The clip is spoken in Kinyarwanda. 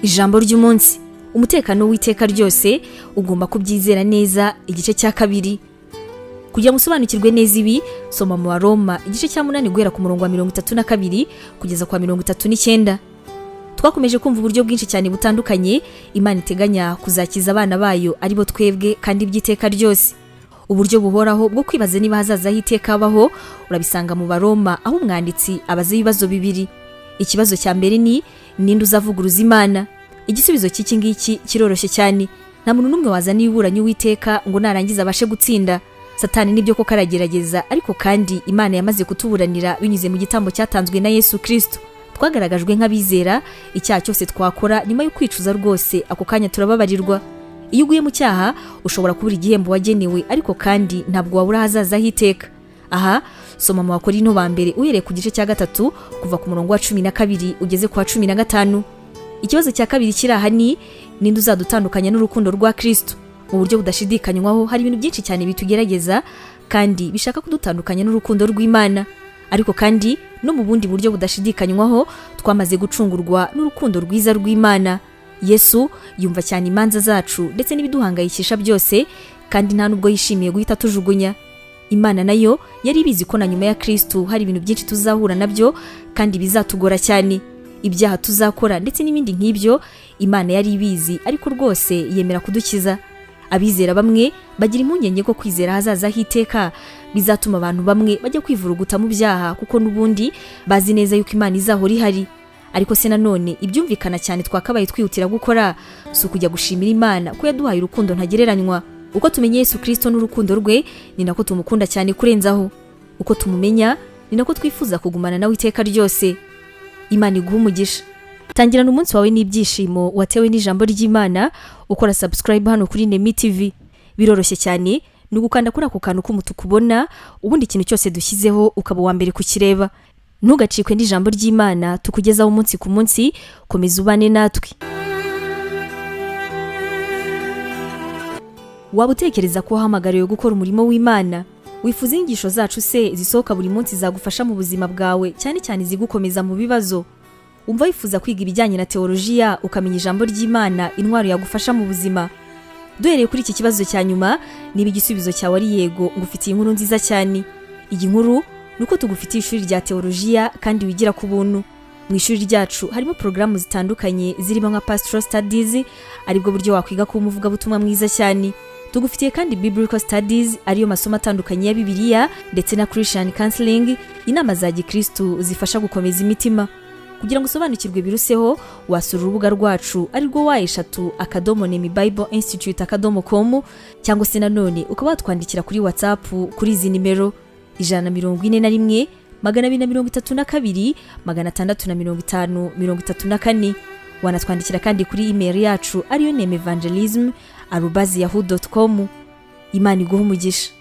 Ijambo ry'umunsi, umutekano w'iteka ryose ugomba kubyizera neza. Igice cya kabiri. Kugira ngo usobanukirwe neza ibi, soma mu Roma igice cya 8 guhera ku murongo wa 32 kugeza kwa 39. Twakomeje kumva uburyo bwinshi cyane butandukanye Imana iteganya kuzakiza abana bayo aribo twebwe kandi by'iteka ryose. Uburyo buhoraho bwo kwibaza niba hazaza hiteka abaho urabisanga mu Baroma, aho umwanditsi abaza ibibazo bibiri. Ikibazo cya mbere ni ninde uzavuguruza Imana? Igisubizo cy'iki ngiki kiroroshye cyane. Nta muntu numwe wazana iburanye Uwiteka ngo narangiza abashe gutsinda. Satani nibyo ko karagerageza, ariko kandi Imana yamaze kutuburanira binyuze mu gitambo cyatanzwe na Yesu Kristo. Twagaragajwe nk'abizera icyaha cyose twakora nyuma yo kwicuza rwose ako kanya turababarirwa. Iyo uguye mu cyaha ushobora kubura igihembo wagenewe, ariko kandi ntabwo wabura hazaza hiteka. Aha soma mu Bakorinto ba mbere uhereye ku gice cya 3 kuva ku murongo wa 12 ugeze ku wa 15. Ikibazo cya kabiri kiraha ni ninde uzadutandukanya n'urukundo rwa Kristo? Mu buryo budashidikanywaho hari ibintu byinshi cyane bitugerageza kandi bishaka kudutandukanya n'urukundo rw'Imana, ariko kandi no mu bundi buryo budashidikanywaho twamaze gucungurwa n'urukundo rwiza rw'Imana. Yesu yumva cyane imanza zacu ndetse n'ibiduhangayikisha byose, kandi nta nubwo yishimiye guhita tujugunya. Imana nayo yari ibizi ko na nyuma ya Kristo hari ibintu byinshi tuzahura nabyo kandi bizatugora cyane, ibyaha tuzakora ndetse n'ibindi nk'ibyo. Imana yari ibizi, ariko rwose yemera kudukiza. Abizera bamwe bagira impungenge ko kwizera hazaza hiteka bizatuma abantu bamwe bajya kwivuruguta mu byaha, kuko nubundi bazi neza yuko Imana izahora ihari. Ariko se nanone ibyumvikana cyane twakabaye twihutira gukora si ukujya gushimira Imana ko yaduhaye urukundo ntagereranywa. Uko tumenye Yesu Kristo n'urukundo rwe ni nako tumukunda cyane kurenzaho. Uko tumumenya ni nako twifuza kugumana nawe iteka ryose. Imana iguha umugisha. Tangirana umunsi wawe n'ibyishimo watewe n'ijambo ry'Imana ukora subscribe hano kuri NEMI TV. Biroroshye cyane, ni ugukanda kuri ako kantu k'umutuku ubona, ubundi ikintu cyose dushyizeho ukaba wa mbere kukireba. Ntugacikwe n'ijambo ry'Imana tukugezaho umunsi ku munsi. Komeza ubane natwe. Waba utekereza ko wahamagariwe gukora umurimo w'Imana? Wifuza inyigisho zacu se zisohoka buri munsi zagufasha mu buzima bwawe, cyane cyane zigukomeza mu bibazo? Umva wifuza kwiga ibijyanye na teolojiya ukamenya ijambo ry'Imana, intwaro yagufasha mu buzima? Duhereye kuri iki kibazo cya nyuma, niba igisubizo cyawe ari yego, ngufitiye inkuru nziza cyane. Iyi nkuru nuko tugufitiye ishuri rya teolojiya kandi wigira ku buntu. Mu ishuri ryacu harimo porogaramu zitandukanye zirimo nka pastoral studies, aribwo buryo wakwiga kuba umuvugabutumwa mwiza cyane. Tugufitiye kandi biblical studies, ariyo masomo atandukanye ya Bibiliya, ndetse na Christian counseling, inama za Gikristo zifasha gukomeza imitima. Kugira ngo usobanukirwe biruseho, wasura urubuga rwacu arirwo wa@nemibibleinstitute.com, cyangwa se nanone ukaba watwandikira kuri WhatsApp kuri izi nimero 141 232 650 34. Wanatwandikira kandi kuri email yacu ariyo nemevangelism@yahoo.com. Imana iguha umugisha.